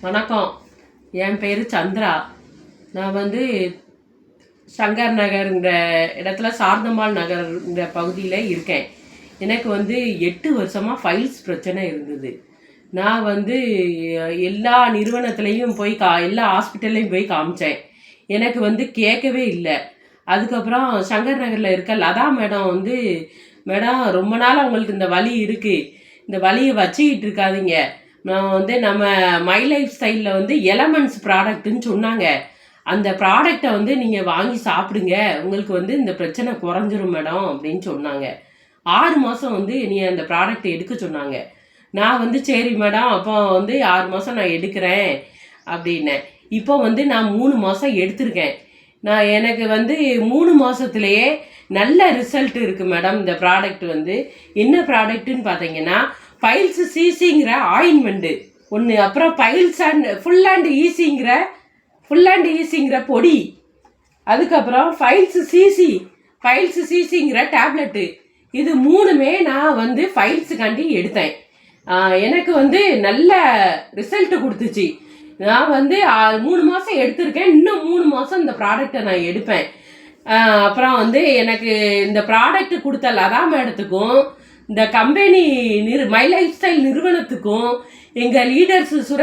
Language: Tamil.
வணக்கம். என் பேர் சந்திரா. நான் வந்து சங்கர் நகர்ங்கிற இடத்துல சாரதம்மாள் நகர்ங்கிற பகுதியில் இருக்கேன். எனக்கு வந்து 8 வருஷமாக ஃபைல்ஸ் பிரச்சனை இருந்தது. நான் வந்து எல்லா நிறுவனத்துலேயும் போய் எல்லா ஹாஸ்பிட்டல்லையும் போய் காமிச்சேன். எனக்கு வந்து கேட்கவே இல்லை. அதுக்கப்புறம் சங்கர் நகரில் இருக்க லதா மேடம் வந்து, மேடம் ரொம்ப நாள் உங்களுக்கு இந்த வலி இருக்குது, இந்த வலியை வச்சுக்கிட்டு இருக்காதீங்க, நான் வந்து நம்ம மை லைஃப் ஸ்டைலில் வந்து எலமெண்ட்ஸ் ப்ராடக்ட்டுன்னு சொன்னாங்க, அந்த ப்ராடக்டை வந்து நீங்கள் வாங்கி சாப்பிடுங்க, உங்களுக்கு வந்து இந்த பிரச்சனை குறைஞ்சிரும் மேடம் அப்படின்னு சொன்னாங்க. 6 மாதம் வந்து நீ அந்த ப்ராடக்டை எடுக்க சொன்னாங்க. நான் வந்து சரி மேடம், அப்போ வந்து 6 மாதம் நான் எடுக்கிறேன் அப்படின்னேன். இப்போ வந்து நான் 3 மாதம் எடுத்திருக்கேன். எனக்கு வந்து 3 மாதத்துலேயே நல்ல ரிசல்ட் இருக்குது மேடம். இந்த ப்ராடக்ட் வந்து என்ன ப்ராடக்ட்டுன்னு பார்த்தீங்கன்னா, பைல்ஸ் சிசிங்கிற ஆயின்மெண்ட்டு ஒன்று, அப்புறம் பைல்ஸ் அண்ட் ஃபுல் அண்ட் ஈஸிங்கிற பொடி, அதுக்கப்புறம் பைல்ஸ் சிசிங்கிற டேப்லெட்டு. இது 3மே நான் வந்து ஃபைல்ஸுக்காண்டி எடுத்தேன். எனக்கு வந்து நல்ல ரிசல்ட் கொடுத்துச்சு. நான் வந்து 3 மாதம் எடுத்திருக்கேன். இன்னும் 3 மாதம் இந்த ப்ராடக்டை நான் எடுப்பேன். அப்புறம் வந்து எனக்கு இந்த ப்ராடக்ட் கொடுத்த லதா மேடத்துக்கும், இந்த கம்பெனி மை லைஃப் ஸ்டைல் நிறுவனத்துக்கும், எங்கள் லீடர்ஸ்